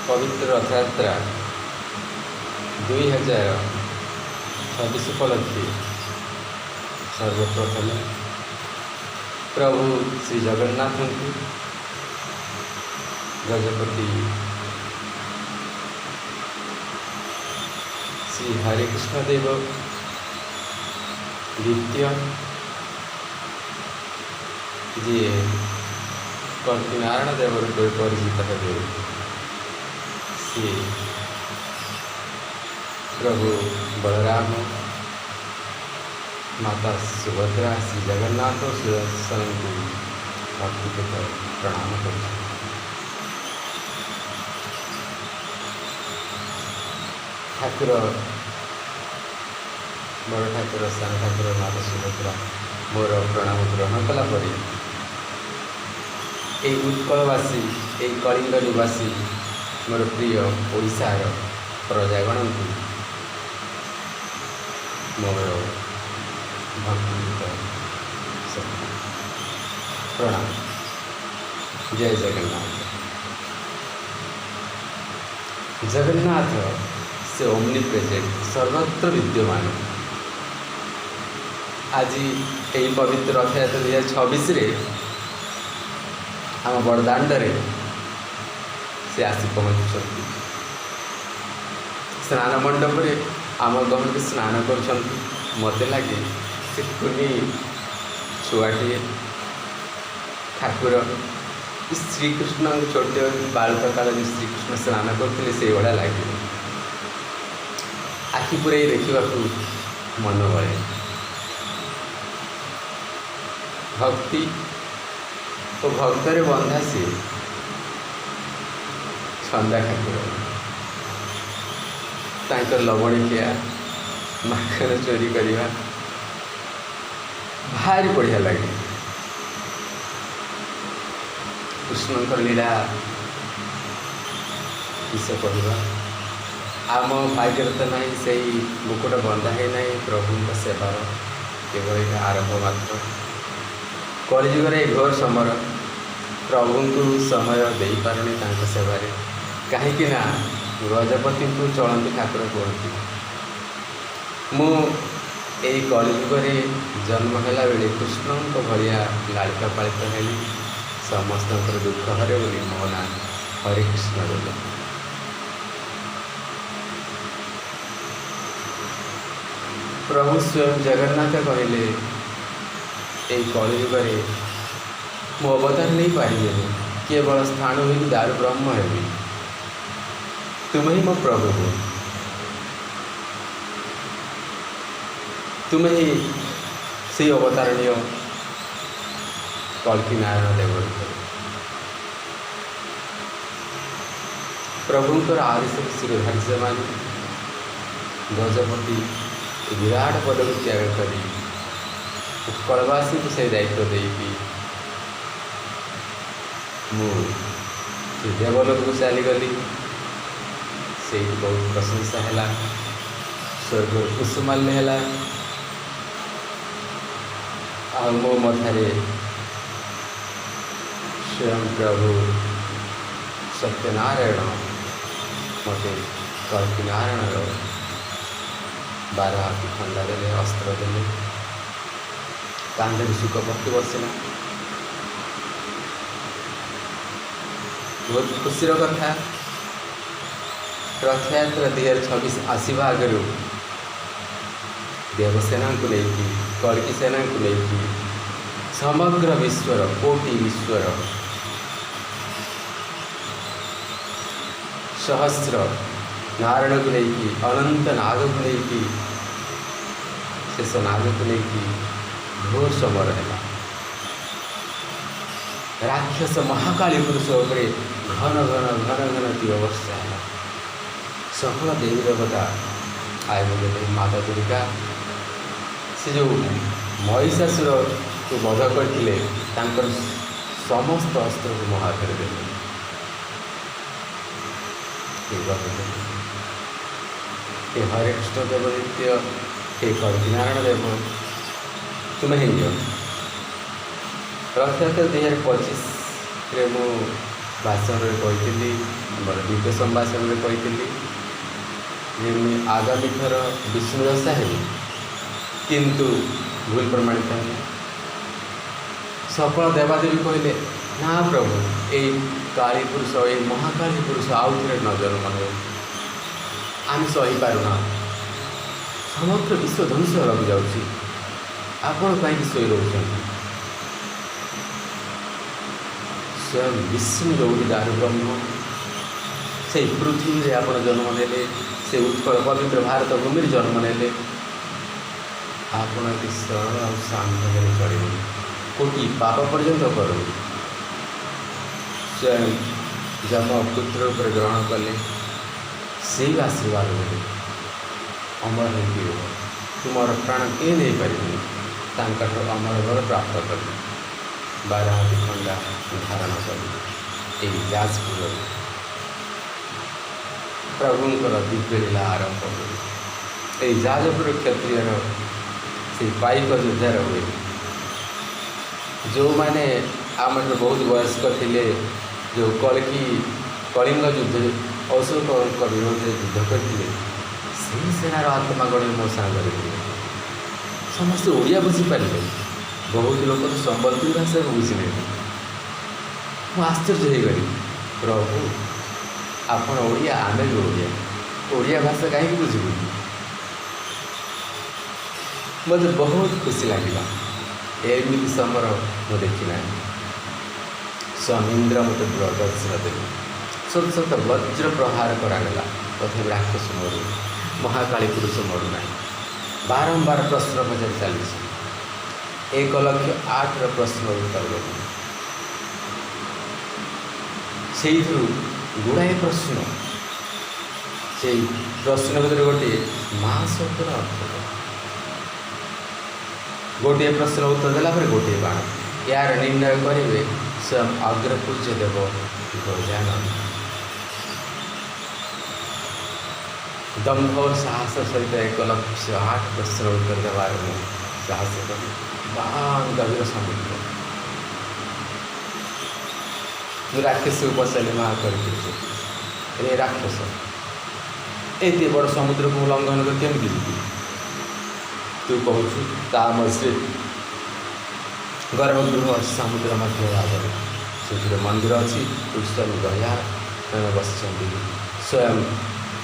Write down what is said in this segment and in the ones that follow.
पवित्र रथयात्रा 2026 उपलक्षे सर्वप्रथम प्रभु श्री जगन्नाथ को गजपति श्री हरिकृष्ण देव द्वितीय जी कल्कीनारायण देव रूप परिचित हे सी प्रभु बलराम माता सुभद्रा श्री जगन्नाथ सुदर्शन को भक्तिपूत प्रणाम कर ठाकुर बड़ ठाकुर सान ठाकुर माता सुभद्रा मोर प्रणाम ग्रहण कलापर ये उत्कलवासी ये कलिंग निवासी मोर प्रिय ओडिशार प्रजागण को मोर भक्ति प्रणाम। जय जगन्नाथ। जगन्नाथ से ओमनी प्रेजेंट सर्वत्र विद्यमान। आज यही पवित्र रथयात्रा 2026 आम बड़दाण्डे से आसी पहुँचुं। स्नान मंडप आम गहन स्नान कर मत लगे से कुनी छुआटे ठाकुर श्रीकृष्ण छोटे बालक काल श्रीकृष्ण स्नान करते से भाया लगे आखि पुरे देखा मन बड़े भक्ति और भक्तरे बंधा सी छंदा ठाकुर तांकर लवणिकिया माखन चोरी करवा भारी बढ़िया लगे। कृष्णकर लीला किस कहवा आम भाग्य तो ना से मुकुट बंधा है ना प्रभु सेवार केवल आरंभ मात्र कलिजुगर घोर समर प्रभु को समय दे पारे सेवार कहीं गजपति को चलती ठाकुर कहती मु यही कलिजुगे जन्म है बेले कृष्ण भाया लालिका पालित हेली समस्त दुख हरे बोली मो ना हरिकृष्ण बोले। प्रभु स्वयं जगन्नाथ कहले यही कलिजुगे मो अवतार नहीं पारे केवल स्थान हुई दारु ब्रह्म हेबी तुम्हें ही मो प्रभु हो तुम्हें ही से अवतारणीय कल्कीनारायण देव प्रभुंर आदि सब शिरोधार्य मान गजपति विराट पद को त्याग कर उत्कलवासी को से दायित्व देकी देवलोक को चलीगली से बहुत प्रशंसा है स्वर्ग कुसुमाल्य है आ मो मथारे स्वयं प्रभु सत्यनारायण मत कल्कीनारायण 12 हाथी खंडा देले अस्त्र देले कांधे सुख पक्ति बसला बहुत खुशी कथा। रथयात्रा 2026 आसवा आगे देवसेना को लेकिन कल्की सेना को लेकिन समग्र विश्वर कोटि विश्वर सहस्र नारायण को लेकिन अनंत नाग को लेकिन शेष नाग को लेकिन घोर समर है राक्षस महाकाली पुरुष उपरे घन घन घन घन दिव वर्षा है सकल देवी देवता आए बोले माता दुर्गा से जो महिषासुर को वध करते समस्त अस्त्र को मो हाथ में हे हरे कृष्ण देव नित्य हे कल्कीनारायण देव तुम्हें ही रथयात्रा 2025 मु भाषण में कही मोर द्वितीय संभाषण में कही जे मुझे आगामी थर विष्णु दशा है किंतु भूल प्रमाणित है। सफल देवादेवी कहले ना प्रभु यही काली पुरुष यही महाकाली पुरुष आउ थे न जन्म हो आम सही पारुना समग्र विश्व ध्वंस होगा जाऊँगी आपण कहीं शोई रोच स्वयं विष्णु जोड़ी दारु ब्रह्म से पृथ्वी में आप जन्म ने से उत्कल पवित्र भारत भूमि जन्म ने आपण सरल आ शांत चल कोटि पाप पर्यंत कर स्वयं जन्म पुत्र पर ग्रहण कले से आशीर्वाद मिले अमर हो तुम प्राण किए नहीं पार अमर बल प्राप्त कले 12 हाथी खंडा धारण कर जाजपुर प्रभुंर दिव्य लीला आरंभ कर जाजपुर क्षत्रिय से पाइक युद्धार हुए जो मैंने आम बहुत वयस्क थे जो कलिंग युद्ध अशोक विरोध में युद्ध करते सेनार आत्मागण मो सांगे समस्त ओडिया बुझीपारे बहुत लोग तो संबलपुरी भाषा को बुझे मुझे आश्चर्य हो गली प्रभु आपण ओडिया आमे भी ओडिया भाषा कहीं बुझू मत बहुत खुशी लगे एमती समर मुझे देखना स्वामींद्र मत प्रदर्शन देवी सत सत वज्र प्रहार कराला तथा राक्षस मरु महाकाली पुरुष मरुना बारंबार प्रश्न पचार चली 1,08,000 प्रश्न उत्तर से गुड़ाए प्रश्न से प्रश्न भर गोटे माँ शब्दर अर्थ गोटे प्रश्न उत्तर देला गोटे बाण यार निर्णय करेंगे स्वयं अग्रपूज्य देव गजानन दम्भ और साहस सहित 1,08,000 प्रश्न उत्तर देवार साहस कर गभीर समुद्र राक्षस बसले माँ कर राक्षस एत बड़ समुद्र को लंघन कर केमी जी तू कहूँ मझे गर्भगृह समुद्र मध्य भाग से मंदिर अच्छी स्वयं गया बस स्वयं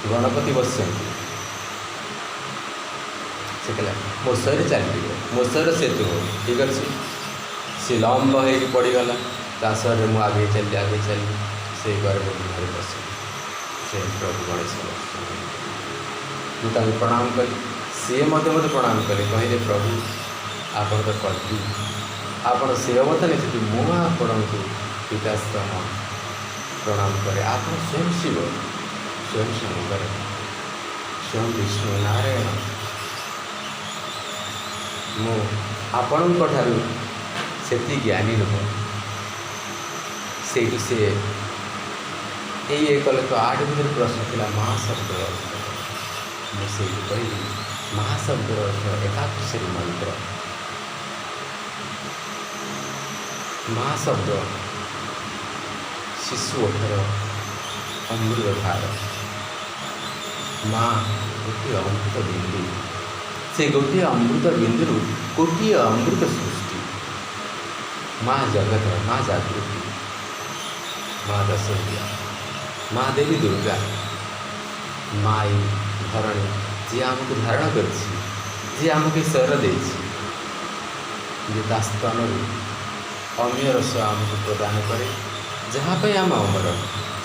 गणपति बस से कहला मो सर चलिए मो सर सेतु हो ठीक अच्छे सी लंब हो पड़गला तासर मुझे आगे चली से गर्भगृह बस से प्रभु गणेश मुझे प्रणाम कली सी मत प्रणाम कले कहले प्रभु आपण तो कली आपण से अवता नहीं मु आपण को पिताश्रम प्रणाम करे आप स्वयं शिव स्वयं शंकर स्वयं विष्णु नारायण मु आपण से ज्ञानी नुह से 1,08,000 भर प्रश्न था महाशब्द मुझे कहली महाशब्द अर्थ एकाक्षरी मंत्र महाशब्द शिशु ओठर अमृत धार माँ गोटे अमृत बिंदु से गोटे अमृत बिंदु गोटे अमृत सृष्टि माँ जगत माँ जागृति माँ दशविद्या माँ देवी दुर्गा माई धरणी जी आमको धारण कर आमको शर दे स्तन अमीय रस आमको प्रदान करे जहाँपाई आम अमर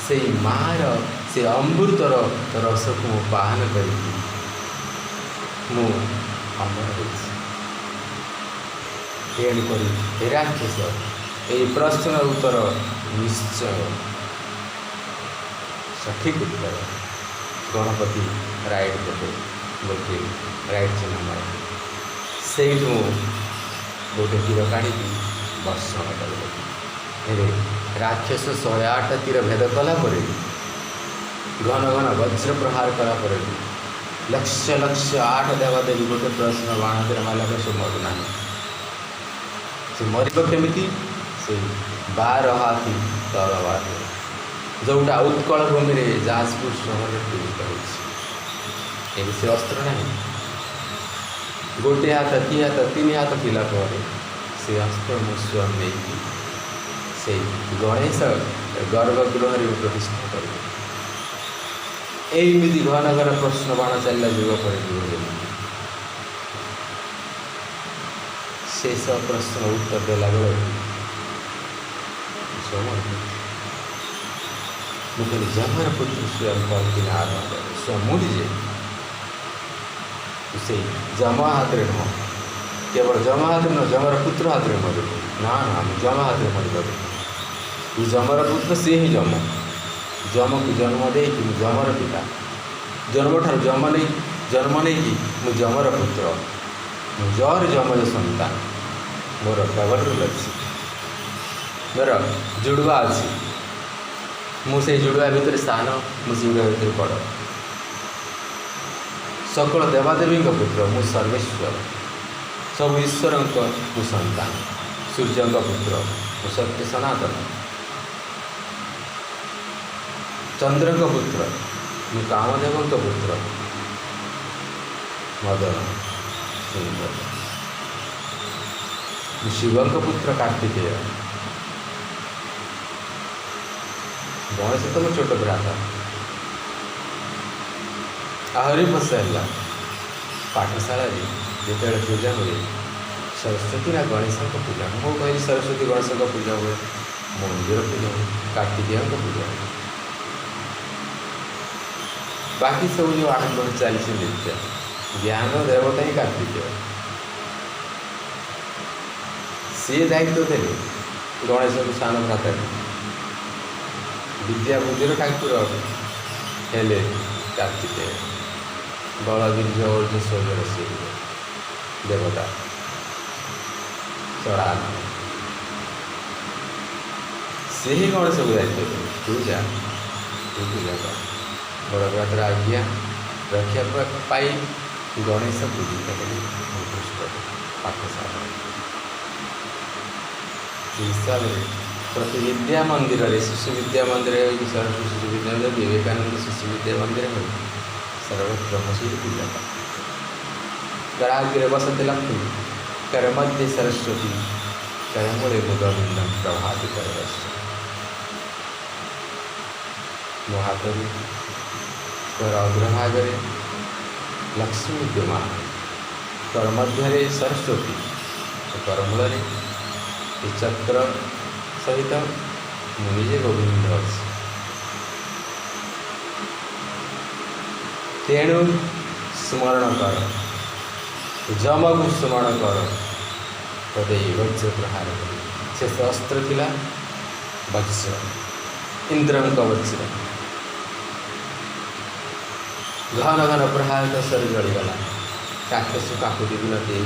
से मार से अमृतर रस को पान कर अमर तेणुक राक्षस ये प्रश्न उत्तर निश्चय सठिक उत्तर गणपति राइट देते गोटे राइट चिन्ह मार से गोटे तीर का वर्षण कर राक्षस 108 तीर भेद कलापर घन घन वज्र प्रहार कलापर लक्ष लक्ष 8 देवादेवी गोटे प्रश्न बाण तीर मारा से मरुना से मर केमी से 12 हाथी तलवार जोटा उत्कल भूमि में जाजपुर सहर पीड़ित हो से अस्त्र ना गोटे हाथ कि हाथ तीन हाथ थिला से अस्त्र मुस्व नहीं से गणेश गर्भगृह प्रतिष्ठा कर एमती घन घन प्रश्न बाण चलला जुग पर जुग शेष प्रश्न उत्तर देला बेल मुझे जमर पुत्र स्वयं कहती स्वमुझ से जमा हाथ में नुह केवल जमा हाथ में जमर पुत्र हाथ में मर ना ना जमा हाथ में मर जमर पुत्र सी ही जम जम को जन्म दे कि जमर पिता जन्म ठार जन्म नहीं कि मु जमर पुत्र जर जमज सन्तान मोर डबल अच्छी मोर जुड़वा अच्छी मुझे जुड़वा भितर स्थान मुझे जुड़वा भितर बड़ सकल देवादेवी पुत्र मु सर्वेश्वर सब ईश्वर मु सन्तान सूर्य पुत्र मु सत्य सनातन चंद्र पुत्र मु कामदेव पुत्र मदन सुंदर मु शिव पुत्र कार्तिकेय गणेश तो मो छोट भ्राता आहरी फसला पाठशाला जिते पूजा हुए सरस्वती ना गणेश पूजा मु कह सरस्वती गणेश पूजा हुए मंदिर पूजा हुए कार्तिकेय पूजा हुए बाकी सब जो आडम्बर चली नित्य ज्ञान देवता ही कार्तिकेय सी दायित्व थे गणेश को सान भ्राता विद्या बुद्धिर ठाकुर हेले कार्तिकेय बलवीर अर्जुन सोजर से देवता चढ़ान से ही गणेश को दायित्व पूजा पूजा कर बड़ भ्रातर आज्ञा रक्षा पाई गणेश पूजित पाठशाला हिसाब से प्रति विद्या मंदिर शिशु विद्या मंदिर सरस्वती शिशु विद्या मंदिर विवेकानंद शिशु विद्या मंदिर में सर्वत्र मसीह पूजा कराग्रे वसति लक्ष्मी कर मध्य सरस्वती करमूले मुदबिंदम प्रभाति कर महाकवि कर अग्रभागे लक्ष्मी विद्यमान कर मध्य सरस्वती करमूल चक्र सहित मुझे गोविंद अच्छी तेणु स्मरण कर जम को स्मरण कर तदे वज्र प्रहार से अस्त्र थिला वज्र इंद्र का वज्र घन घन प्रहार तो सर जड़गला राक्षस काकुति विनती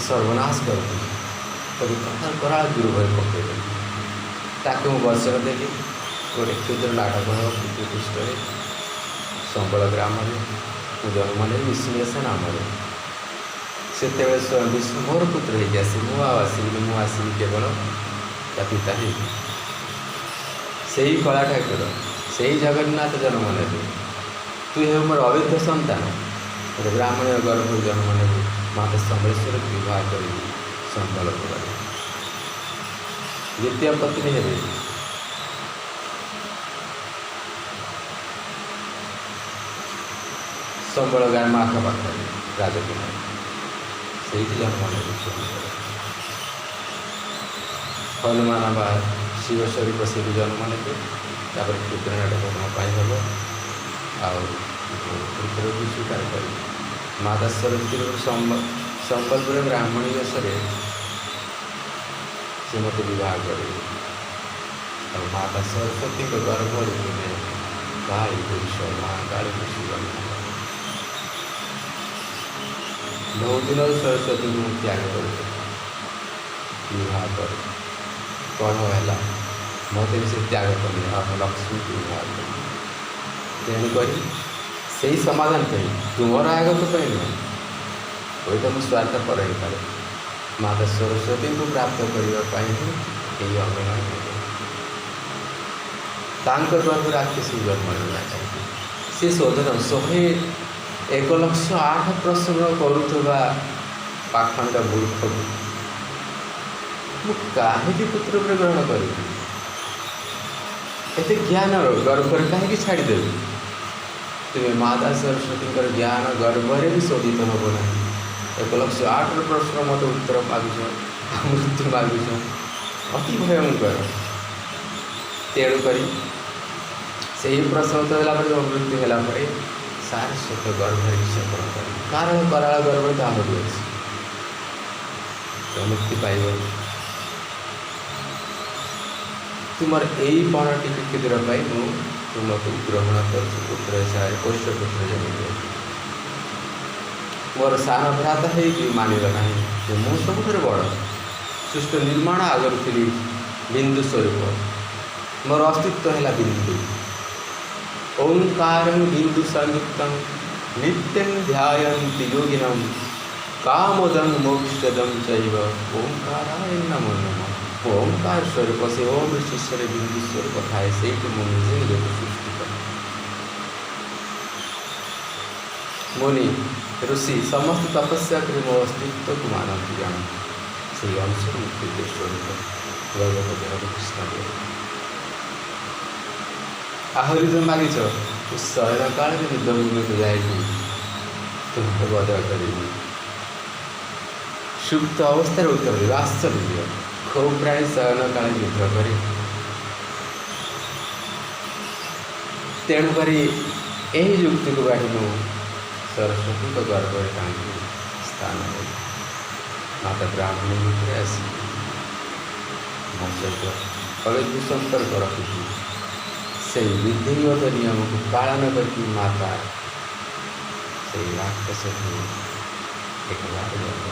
सर्वनाश कर कथा करा दूर भर पकड़ ताकि मुझे वचन देली गोटे क्षुद्र नाटक पृष्ठ संबल ग्राम जन्म ने विष्णुवेश नाम से स्वयं विष्णु मोर पुत्र होगी आस मुझे केवल ता पिता ही से ही कला ठाकुर से ही जगन्नाथ जन्म ने तु हे मोर अवैध सन्तान गोटे ब्राह्मण गर्भ जन्म ने माता समलेश्वर विवाह कर संबलपुर द्वितीय पत्नी है संबल ग्राम आखपाख राजकुमार से जन्म ने हनुमान बा शिव स्वरूप से भी जन्म ने क्षुद्र नाटक पाई हम आउत्र भी स्वीकार कर माता सरस्वती संबलपुर ब्राह्मणी वेश से मत विवाह कर माता सरस्वती को गर्भ रूप में भाई पुरुष महाकाल शिव बहुत दिन सरस्वती को त्याग कर विवाह कर कौन है मत भी से त्याग कर लक्ष्मी को विवाह कर तेणुक से समाधान कहीं तुमर आगत पर नुह वही तो मुझे स्वार्थ पर ही पारे माता सरस्वती को प्राप्त करने अभिनय ତାଙ୍କ ଗର୍ଭରେ ଆଖି ଜନ୍ମ ନେଲା କାହିଁକି? ସେ ଶୋଧନ 101,08 ପ୍ରଶ୍ନ କରୁଥିବା ପାଖଣ୍ଡ ମୂର୍ଖକୁ ମୁଁ କାହିଁକି ପୁତ୍ର ରୂପେ ଗ୍ରହଣ କରିବି? ଏତେ ଜ୍ଞାନର ଗର୍ଭରେ କାହିଁକି ଛାଡ଼ିଦେବି? ତୁମେ ମାତା ସରସ୍ୱତୀଙ୍କର ଜ୍ଞାନ ଗର୍ଭରେ ବି ଶୋଧିତ ହେବ ନାହିଁ। 1,08 ପ୍ରଶ୍ନ ମୋତେ ଉତ୍ତର ମାଗୁଛ, ମୃତ୍ୟୁ ମାଗୁଛ, ଅତି ଭୟଙ୍କର। ତେଣୁକରି ସେହି ପ୍ରଶ୍ନ ଉତ୍ତର ଦେଲା ପରେ ମୃତ୍ୟୁ ହେଲା ପରେ ସାରସ୍ୱତ ଗର୍ଭରେ ବିଷୟକରଣ କରିବି, କାରଣ କରାଳ ଗର୍ଭରେ ତ ଆହୁରି ଅଛି, ମୁକ୍ତି ପାଇବନି। ତୁମର ଏଇ ପଣ ଟିକେ କ୍ଷୁଦ୍ର ପାଇଁ ମୁଁ ତୁମକୁ ଗ୍ରହଣ କରୁଛି ପୁତ୍ର ହିସାବରେ, ପୋଷ୍ୟ ପୁତ୍ର ଯେମିତି। ମୋର ସାନ ଭ୍ରାତା ହେଇକି ମାନିଲ ନାହିଁ ଯେ ମୁଁ ସବୁଠାରୁ ବଡ଼। ସୃଷ୍ଟି ନିର୍ମାଣ ଆଗରୁ ଥିଲି ବିନ୍ଦୁ ସ୍ୱରୂପ, ମୋର ଅସ୍ତିତ୍ୱ ହେଲା ବିନ୍ଦୁ। ଓଙ୍କାରଂ ବିନ୍ଦୁ ସଂଯୁକ୍ତଂ ନିତ୍ୟଂ ଧ୍ୟାୟନ୍ତି ଯୋଗିନଂ କାମଦଂ ମୋକ୍ଷଦଂ ଚୈବ ଓଙ୍କାରାୟ ନମୋ ନମଃ। ଓଙ୍କାର ସ୍ୱରୂପ, ସେ ଓମ୍ ଶୀର୍ଷରେ ବିନ୍ଦୁ ସ୍ୱରୂପ ଥାଏ, ସେଇଠୁ ମୁଁ ନିଜେ ନିଜକୁ ସୃଷ୍ଟି କରେ। ମୁନି ଋଷି ସମସ୍ତ ତପସ୍ୟା କରି ମୋ ଅସ୍ତିତ୍ୱକୁ ମାନନ୍ତି, ଜାଣନ୍ତି। ସେହି ଅଂଶରୁ ମୁକ୍ତି ସ୍ୱରୂପ ଗର୍ଭପଦର କୃଷ୍ଣ ଦେବ। ଆହୁରି ତୁମେ ମାଗିଛ, ଶୟନ କାଳରେ ନିଦଭୂମିକୁ ଯାଇକି ତୁମକୁ ବଧ କରିବି। ସୁପ୍ତ ଅବସ୍ଥାରେ ଉତ୍ତର ଦେବ, ଆଶ୍ଚର୍ଯ୍ୟ। ଖୁବ୍ ପ୍ରାୟ ଶୟନ କାଳେ ଯୁଦ୍ଧ କରେ। ତେଣୁକରି ଏହି ଯୁକ୍ତିକୁ ବାଢ଼ି ମୁଁ ସରସ୍ୱତୀଙ୍କ ଗର୍ଭରେ କାହିଁକି ସ୍ଥାନ ଦେବି? ମାତା ବ୍ରାହ୍ମଣୀ ଭିତରେ ଆସି ମୋ ସହିତ ଅବୈଧ ସମ୍ପର୍କ ରଖିଛି। ସେହି ବିଧିଗତ ନିୟମକୁ ପାଳନ କରିକି ମାତା ସେହି ରାକ୍ଷସକୁ ଏକବାର ଜନ୍ମ,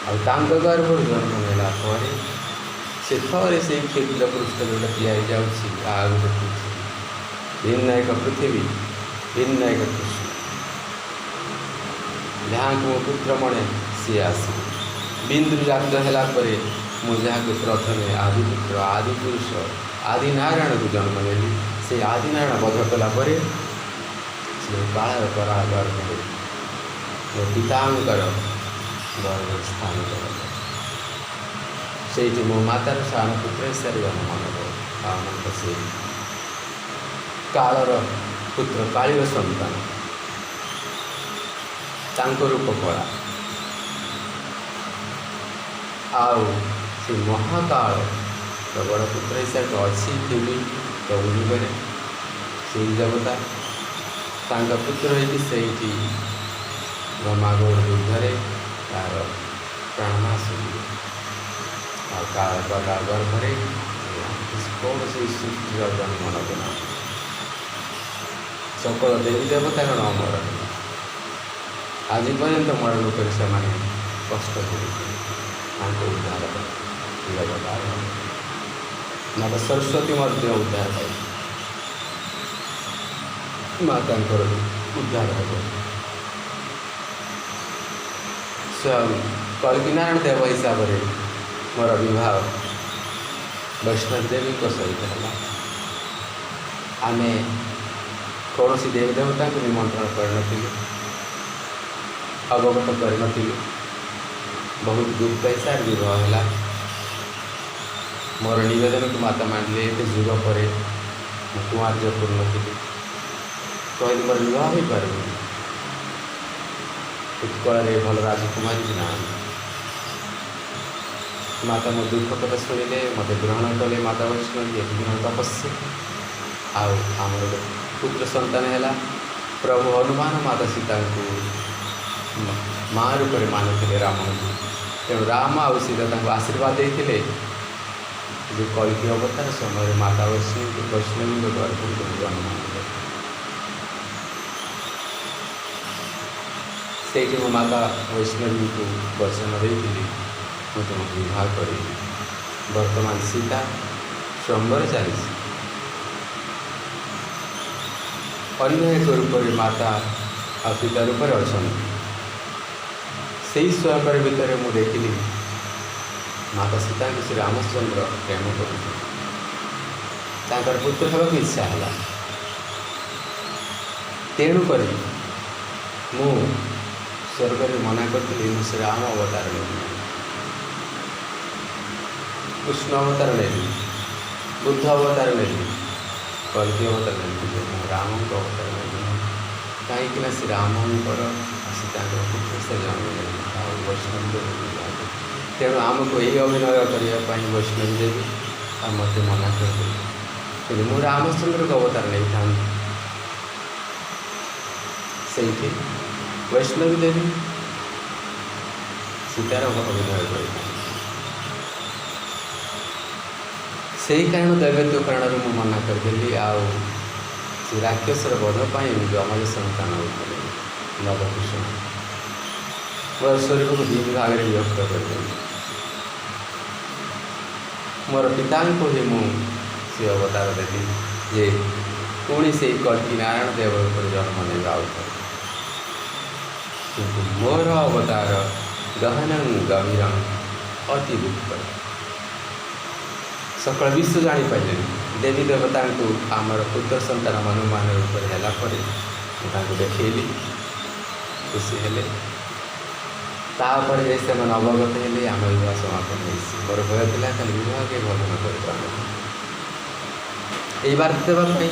ଆଉ ତାଙ୍କ ଗର୍ଭରୁ ଜନ୍ମ ନେଲା ପରେ ସେ ଥରେ ସେଇ କ୍ଷୁଦ୍ର ପୃଷ୍ଠ ଯେଉଁଟା ତିଆରି ଯାଉଛି, ଆଉ ଗୋଟେ ପୃଥିବୀ, ଭିନ୍ନ ଏକ ପୃଥିବୀ, ଭିନ୍ନ ଏକ କୃଷ୍ଣ, ଯାହାକୁ ମୋ ପୁତ୍ର ମଣେ ସିଏ ଆସିବ। ବିନ୍ଦୁରୁ ଜାତ ହେଲା ପରେ ମୁଁ ଯାହାକୁ ପ୍ରଥମେ ଆଦିପୁତ୍ର, ଆଦି ପୁରୁଷ, ଆଦି ନାରାୟଣକୁ ଜନ୍ମ ନେଲି, ସେ ଆଦି ନାରାୟଣ ବଧ କଲା ପରେ ସେ କାଳର କରାଳ ଗର୍ଭରେ ମୋ ପିତାଙ୍କର ଗର୍ଭରେ ସ୍ଥାନ ଦେବ। ସେଇଠି ମୋ ମାତାର ସାନ ପୁତ୍ର ହିସାବରେ ଜନ୍ମ ନେବ। ଆଉ ସେ କାଳର ପୁତ୍ର, କାଳିର ସନ୍ତାନ, ତାଙ୍କ ରୂପ କଳା। ଆଉ ସେ ମହାକାଳ ବଡ଼ ପୁତ୍ର ହିସାବରେ ଅଛି ଥିବି ପ୍ରଭୁ ଯୁଗରେ, ସେଇ ଦେବତା ତାଙ୍କ ପୁତ୍ର ହେଇକି ସେଇଠି ବ୍ରହ୍ମାଗୌର ଯୁଦ୍ଧରେ ତାର ପ୍ରାଣନାଶ ହୁଏ। ଆଉ କାଳ ଗର୍ଭରେ କୌଣସି ସୃଷ୍ଟିର ଜନ୍ମ ନେବ ନାହିଁ। ସକଳ ଦେବୀ ଦେବତାଗଣ ଅମର ହେଲା। ଆଜି ପର୍ଯ୍ୟନ୍ତ ମରଣ ରୂପରେ ସେମାନେ କଷ୍ଟ କରୁଛନ୍ତି। ତାଙ୍କ ଉଦ୍ଧାର ମାତା ସରସ୍ୱତୀ ମଧ୍ୟ ଉଦ୍ଧାର ପାଇ, ମାତାଙ୍କର ଉଦ୍ଧାର ହେବ। ସ୍ୱୟଂ କଳ୍କିନାରାୟଣ ଦେବ ହିସାବରେ ମୋର ବିବାହ ବୈଷ୍ଣବ ଦେବୀଙ୍କ ସହିତ ହେଲା। ଆମେ କୌଣସି ଦେବୀ ଦେବତାଙ୍କୁ ନିମନ୍ତ୍ରଣ କରିନଥିଲୁ, ଅବଗତ କରିନଥିଲୁ। ବହୁତ ଗୁପ୍ତ ହିସାବରେ ବିବାହ ହେଲା। ମୋର ନିବେଦନକୁ ମାତା ମାନିଲେ। ଏତେ ଯୁଗ ପରେ ମୁଁ କୁମାର୍ଯ୍ୟ ପୂର୍ଣ୍ଣଥିଲି, କହିଲି ମୋର ବିବାହ ହୋଇପାରିବନି। ଉତ୍କଳରେ ଭଲ ରାଜକୁମାରୀ ବି ନାହାନ୍ତି। ମାତା ମୋ ଦୁଃଖ କଥା ଶୁଣିଲେ, ମୋତେ ଗ୍ରହଣ କଲେ ମାତା ବୈଷ୍ଣବୀ। ଏକ ଦିନ ତପସ୍ୟା, ଆଉ ଆମର ଗୋଟେ ପୁତ୍ର ସନ୍ତାନ ହେଲା। ପ୍ରଭୁ ହନୁମାନ ମାତା ସୀତାଙ୍କୁ ମା ରୂପରେ ମାନୁଥିଲେ ରାମଙ୍କୁ। ତେଣୁ ରାମ ଆଉ ସୀତା ତାଙ୍କୁ ଆଶୀର୍ବାଦ ଦେଇଥିଲେ ଯେ କଳ୍କି ଅବତାର ସମୟରେ ମାତା ବୈଷ୍ଣବୀଙ୍କ ଗର୍ଭରୁ ଜନ୍ମ ନେଲେ। ସେଇଠି ମୋ ମାତା ବୈଷ୍ଣବୀଙ୍କୁ ବଚନ ଦେଇଥିଲି, ମୁଁ ତୁମକୁ ବିବାହ କରିବି। ବର୍ତ୍ତମାନ ସୀତା ସ୍ୱୟଂବର ଚାଲିଛି। ଅନ୍ୟ ଏକ ରୂପରେ ମାତା ଆଉ ପିତା ରୂପରେ ଅଛନ୍ତି। ସେହି ସ୍ୱୟଂବର ଭିତରେ ମୁଁ ଦେଖିଲି ମାତା ସୀତାଙ୍କୁ ଶ୍ରୀ ରାମଚନ୍ଦ୍ର ପ୍ରେମ କରୁଛନ୍ତି। ତାଙ୍କର ପୁତ୍ର ହେବାକୁ ଇଚ୍ଛା ହେଲା। ତେଣୁକରି ମୁଁ ସ୍ୱର୍ଗରେ ମନା କରିଥିଲି, ମୁଁ ଶ୍ରୀରାମ ଅବତାର ନେବି, କୃଷ୍ଣ ଅବତାର ନେବି, ବୁଦ୍ଧ ଅବତାର ନେବି, କଳ୍କୀ ଅବତାର ନେବି, ମୁଁ ରାମଙ୍କ ଅବତାର ନେବି। କାହିଁକିନା ଶ୍ରୀରାମଙ୍କର ସୀତାଙ୍କର ପୁତ୍ର ସେ ଜନ୍ମ ନେବି ଆଉ ବୈଷ୍ଣବୀ ଦେବୀ। ତେଣୁ ଆମକୁ ଏହି ଅଭିନୟ କରିବା ପାଇଁ ବୈଷ୍ଣବୀ ଦେବୀ ଆଉ ମୋତେ ମନା କରିଦେଲି। କିନ୍ତୁ ମୁଁ ରାମଚନ୍ଦ୍ରଙ୍କ ଅବତାର ନେଇଥାନ୍ତି। ସେଇଠି ବୈଷ୍ଣବୀ ଦେବୀ ସୀତାର ଅଭିନୟ କରିଥାନ୍ତି। ସେଇ କାରଣ ଦୈବତ୍ୟ କାରଣରୁ ମୁଁ ମନା କରିଦେଲି। ଆଉ ସେ ରାକ୍ଷସର ବଧ ପାଇଁ ଯମଜ ସନ୍ତାନ ହୋଇଥିଲେ ନବକୁଶ। ମୋର ଶରୀରକୁ ଦୁଇ ଭାଗରେ ବିଭକ୍ତ କରିଦେଲି। ମୋର ପିତାଙ୍କୁ ହିଁ ମୁଁ ସେ ଅବତାର ଦେଲି ଯେ ପୁଣି ସେଇ କଳ୍କୀ ନାରାୟଣ ଦେବ ଉପରେ ଜନ୍ମ ନେବା ଆଉଥରେ। କିନ୍ତୁ ମୋର ଅବତାର ଗହନଂ ଗଭୀରଂ ଅତି ଗୁପ୍ତ। ସକଳ ବିଶ୍ୱ ଜାଣିପାରିଲେନି। ଦେବୀ ଦେବତାଙ୍କୁ ଆମର ପୁତ୍ର ସନ୍ତାନ ହନୁମାନ ରୂପରେ ହେଲା ପରେ ମୁଁ ତାଙ୍କୁ ଦେଖେଇଲି, ଖୁସି ହେଲେ। ତାପରେ ସେମାନେ ଅବଗତ ହେଲେ ଆମ ବିବାହ ସମାପନ ହେଇଛି। ମୋର ଭୟ ଥିଲା ଖାଲି ବିବାହକେ ଭଜନ କରିପାରୁନଥିଲି। ଏହି ବାର୍ତ୍ତା ଦେବା ପାଇଁ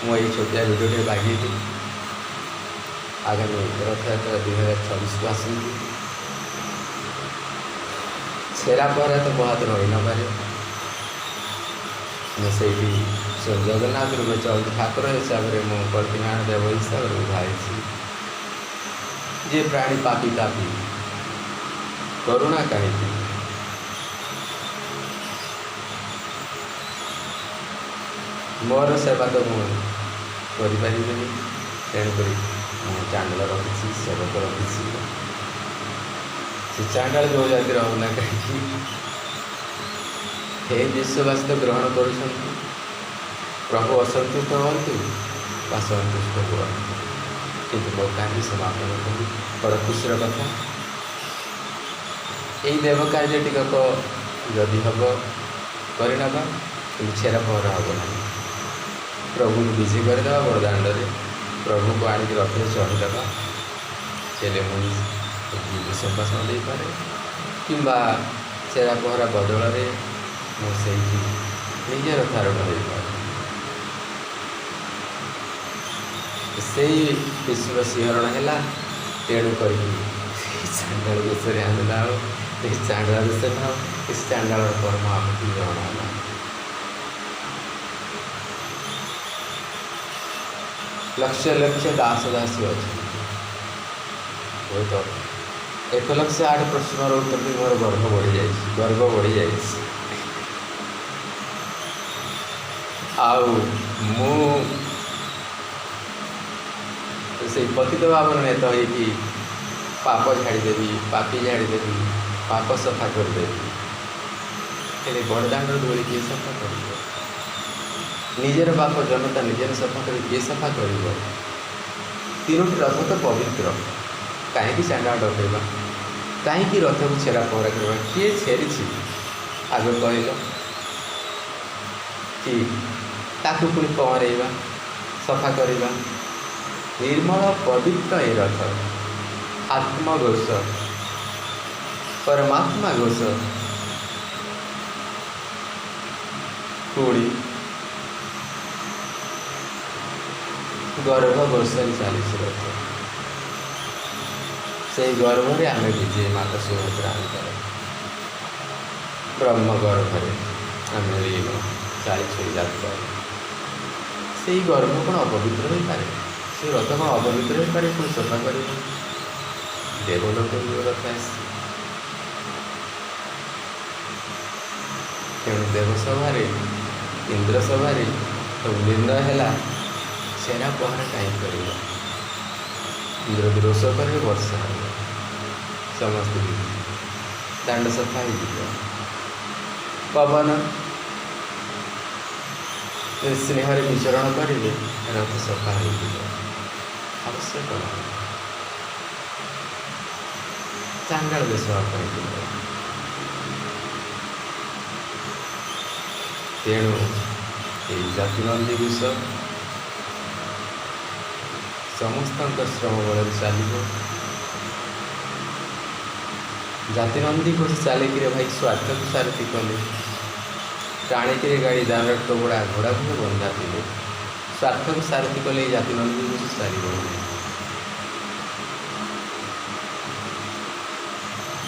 ମୁଁ ଏଇ ଛୋଟିଆ ଭିଡ଼ିଓଟି ବାଗେଇଲି। ଆଗାମୀ ରଥଯାତ୍ରା 2026କୁ ଆସନ୍ତୁ। ଛେରା ପହଁରା ତ ମୋ ହାତରେ ହୋଇନପାରେ। ମୁଁ ସେଇଠି ଜଗନ୍ନାଥ ରୂପେ ଚଳନ୍ତି ଠାକୁର ହିସାବରେ ମୁଁ କଳ୍କୀନାରାୟଣ ଦେବ ହିସାବରେ ମୁଁ ବାହାରିଛି। ଯେ ପ୍ରାଣୀ ପାପି ତାପି କରୁଣା କାହିଁକି? ମୋର ସେବା ତ ମୁଁ କରିପାରିବିନି। ତେଣୁକରି ମୁଁ ଚାଣ୍ଡାଳ ରଖିଛି, ସେବକ ରଖିଛି। ସେ ଚାଣ୍ଡାଳ ଯେଉଁ ଜାତିର ହେଉନା କାହିଁକି, ଏ ବିଶ୍ୱବାସୀ ତ ଗ୍ରହଣ କରୁଛନ୍ତି। ପ୍ରଭୁ ଅସନ୍ତୁଷ୍ଟ ହୁଅନ୍ତୁ ବା ସନ୍ତୁଷ୍ଟ ହୁଅନ୍ତୁ, କିନ୍ତୁ ମୋ କାର୍ଯ୍ୟ ସମାପନ କରୁ। ବଡ଼ ଖୁସିର କଥା। ଏଇ ଦେବ କାର୍ଯ୍ୟଟିକ ଯଦି ହେବ କରିନେବା, କିନ୍ତୁ ଛେରା ପହଁରା ହେବ ନାହିଁ। ପ୍ରଭୁଙ୍କୁ ବିଜେ କରିଦେବା ବଡ଼ଦାଣ୍ଡରେ, ପ୍ରଭୁଙ୍କୁ ଆଣିକି ରଥରେ ଚଢ଼ିଦେବା। ହେଲେ ମୁଁ ସମ୍ଭାଷଣ ଦେଇପାରେ କିମ୍ବା ଛେରା ପହଁରା ବଦଳରେ ମୁଁ ସେଇଠି ନିଜେ ରଥାରୂଢ଼ ହୋଇପାରେ। ସେଇ ବିଶ୍ୱର ଶିହରଣ ହେଲା। ତେଣୁ କରିକି ଚାଣ୍ଡାଳ ଦେଶରେ ଆମେ ନାଉ, ଏ ଚାଣ୍ଡାଳ ଦେଶରେ ନାଉ, ଏ ଚାଣ୍ଡାଳର କର୍ମ ଆମକୁ ଜଣା ହେଲା। ଲକ୍ଷ ଲକ୍ଷ ଦାସ ଦାସୀ ଅଛନ୍ତି। ହୁଏତ 1,08,000 ପ୍ରଶ୍ନର ଉତ୍ତର ଦେଇ ମୋର ଗର୍ବ ବଢ଼ିଯାଇଛି। ଆଉ ମୁଁ ସେଇ ପତିତ ଭାବର ନେତା ହେଇକି ପାପ ଝାଡ଼ିଦେବି, ପାପି ଝାଡ଼ିଦେବି, ପାପ ସଫା କରିଦେବି। ହେଲେ ବଡ଼ଦାଣ୍ଡର ଧୂଳି କିଏ ସଫା କରିବ? ନିଜର ପାପ ଜନତା ନିଜର ସଫା କରି କିଏ ସଫା କରିବ? 3ଟି ରଥ ତ ପବିତ୍ର, କାହିଁକି ଚାଣ୍ଡାଳ ଡକେଇବା? କାହିଁକି ରଥକୁ ଛେରା ପହଁରା କରିବା? କିଏ ଛେରିଛି ଆଗ କହିଲ? କି ତାକୁ ପୁଣି ପହଁରେଇବା, ସଫା କରିବା? ନିର୍ମଳ ପବିତ୍ର ଏ ରଥ, ଆତ୍ମଘୋଷ, ପରମାତ୍ମା ଘୋଷ। ପୁଣି ଗର୍ଭ ଘୋଷରେ ଚାଲିଛି ରଥ। ସେଇ ଗର୍ଭରେ ଆମେ ବିଜେ ମାତା ସୁଭଦ୍ରାଙ୍କର ବ୍ରହ୍ମ ଗର୍ଭରେ ଆମେ ଲୀନ ଚାଲିଛୁ ଯାତ୍ରା। ସେଇ ଗର୍ଭ କ'ଣ ଅପବିତ୍ର ହୋଇପାରେ? ସେ ରଥ କ'ଣ ଅପବିତ୍ର ହୋଇପାରେ? ପୁଣି ସଫା କରିବ। ଦେବଲୋକରୁ ରଥ ଆସିଛି। ତେଣୁ ଦେବସଭାରେ, ଇନ୍ଦ୍ର ସଭାରେ ସବୁ ନିର୍ଣ୍ଣୟ ହେଲା, ଛେରା ପହଁରା କାହିଁ କରିବ? ଇନ୍ଦ୍ର ରୋଷ କରିବେ, ବର୍ଷା ହେବ, ସମସ୍ତେ ଦାଣ୍ଡ ସଫା ହେଇଯିବ। ପବନ ସ୍ନେହରେ ବିଚରଣ କରିବେ, ରଥ ସଫା ହେଇଯିବ। ଆବଶ୍ୟକ ନାହିଁ ଚାଣ୍ଡାଳ ଦେଶ ପାଇଁ। तेणु ये जातिनंदी विषय समस्त श्रम बल चलो जातिनंदी को चलिक भाई स्वार्थ को सारथी कले टाणिक गाड़ी दान कबड़ा घोड़ा को बंधा थे स्वार्थ को सारथी कले जातिनंदी को चलो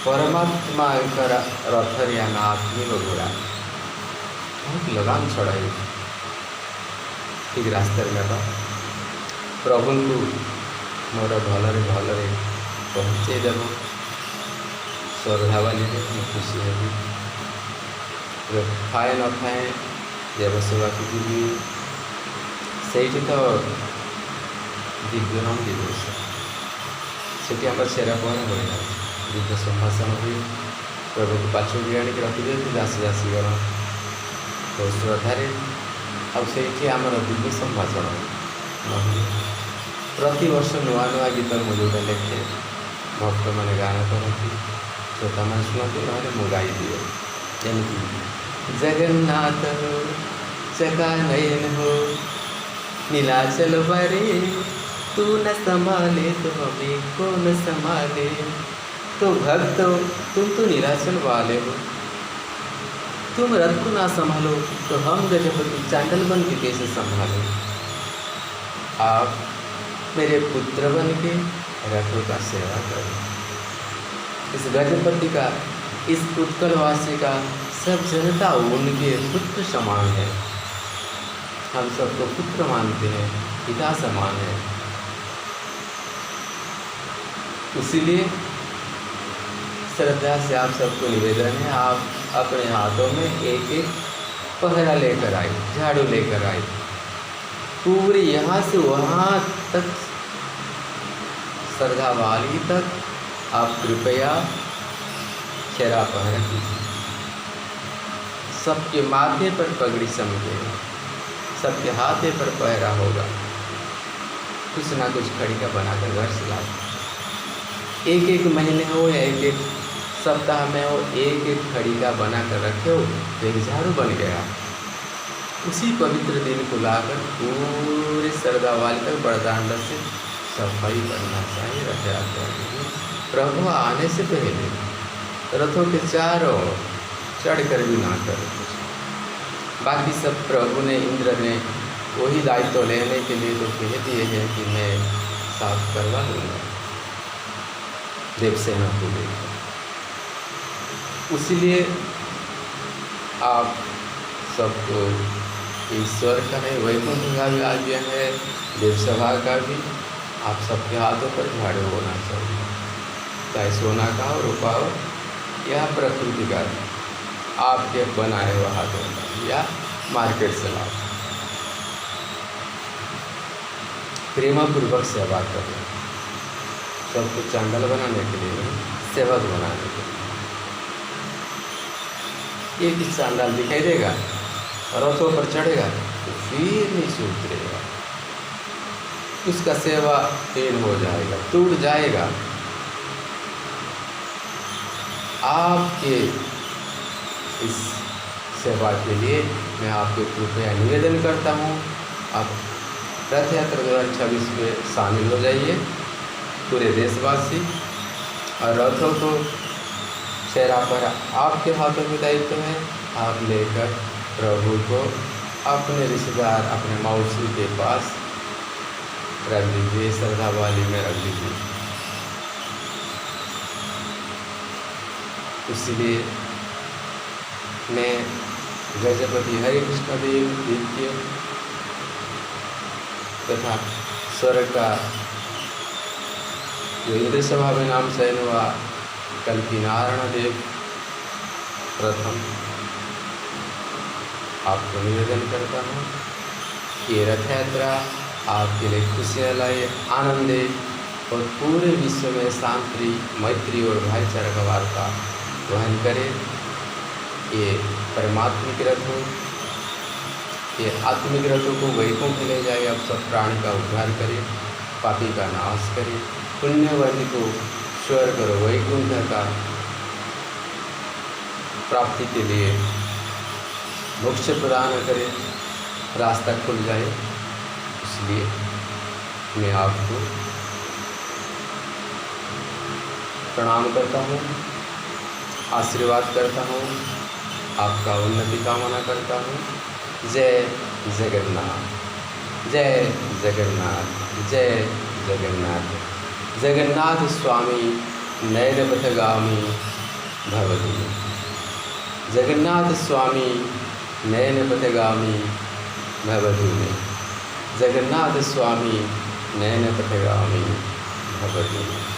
परमात्मा रथरे आम आत्मिक घोड़ा बहुत लगाम छड़ाई ठीक रास्ते नेबा प्रभु को मोर भलरे भलरे पहुँचेदेव श्रद्धा वाली खुशी हेबी थाए न थाए देव सेवा की जी से तो दिव्य नाम दिवस से आम सेरा पहरा बढ़िया दिव्य संभाषण हुए प्रभु को पाछड़ी आणिक रखिदे दासी दासीगण तो श्रद्धारे आमर दिव्य संभाषण प्रति वर्ष नुआ नुआ गीत मुझे लिखे भक्त मैंने गान करती श्रोता मैंने शुणती ना मु गाई दिए जमी जगन्नाथ हो चका नयन हो नीलाचल बारे तू न संभाले तो हमें कौन संभाले तो भक्त तुम तो निराचल वाले हो तुम रथ को ना संभालो तो हम गजपति चांडल बन के कैसे संभालो आप मेरे पुत्र बन के रथों का सेवा करो इस गजपति का इस उत्कलवासी का सब जनता उनके पुत्र समान है हम सबको पुत्र मानते हैं पिता समान है इसीलिए श्रद्धा से आप सबको निवेदन है आप अपने हाथों में एक एक पहरा लेकर आए झाड़ू लेकर आए पूरे यहाँ से वहाँ तक श्रद्धा वाली तक आप कृपया खेरा पहरा कीजिए सबके माथे पर पगड़ी समझेगा सबके हाथे पर पहरा होगा कुछ ना कुछ खड़ी का बनाकर घर से लाओ एक एक महीने हो या एक एक सप्ताह में हो एक एक खड़ी का बना कर रखे हो तो एक झाड़ू बन गया उसी पवित्र दिन को लाकर पूरे श्रद्धा वाली तक बरदान से सफाई करना चाहिए रथ यात्रा के लिए प्रभु आने से पहले रथों के चारों चढ़कर भी ना करें बाकी सब प्रभु ने इंद्र ने वही दायित्व लेने के लिए तो कह दिए हैं कि मैं साफ करवा दूँगा देवसेना को लेकर उसीलिए आप सबको ईश्वर का है वैकुंठ का भी आ गया है देवसभा का भी आप सबके हाथों पर झाड़ू होना चाहिए चाहे सोना का हो रुपा हो या प्रकृति का आपके बनाए हुए हाथों का या मार्केट से लाओ प्रेमपूर्वक सेवा करें सबको चांडल बनाने के लिए सेवक बनाने के लिए एक ही चांडाल दिखाई देगा रथों पर चढ़ेगा तो फिर नीचे उतरेगा उसका सेवा फेल हो जाएगा टूट जाएगा आपके इस सेवा के लिए मैं आपको कृपया निवेदन करता हूँ आप रथ यात्रा 2026 में शामिल हो जाइए पूरे देशवासी और रथों को चेहरा पर आपके हाथों में दायित्व है आप लेकर प्रभु को अपने रिश्तेदार अपने मौसी के पास रख दीजिए श्रद्धा वाली में रख दीजिए इसलिए मैं गजपति हरे कृष्ण देव दिव्य तथा स्वर्ग का जो इंद्र सभा में नाम चयन हुआ कल की नारायण देव प्रथम आपको निवेदन करता हूँ कि रथ यात्रा आपके लिए खुशियाँ लाए आनंद दे और पूरे विश्व में शांति मैत्री और भाईचारा का वार्ता वहन करे ये परमात्मिक रथ हो ये आत्मिक रथों को वैकुंठ ले जाए अब सब प्राणी का उद्धार करे पापी का नाश करे पुण्यवर्ती को स्वर्ग और वैकुंठ का प्राप्ति के लिए मोक्ष प्रदान करे, रास्ता खुल जाए। इसलिए मैं आपको प्रणाम करता हूँ, आशीर्वाद करता हूँ, आपका उन्नति कामना करता हूँ। जय जगन्नाथ, जय जगन्नाथ, जय जगन्नाथ। जगन्नाथ स्वामी नयनपथगामी भवतु। जगन्नाथ स्वामी नयनपथगामी भवतु। जगन्नाथ स्वामी नयनपथगामी भवतु।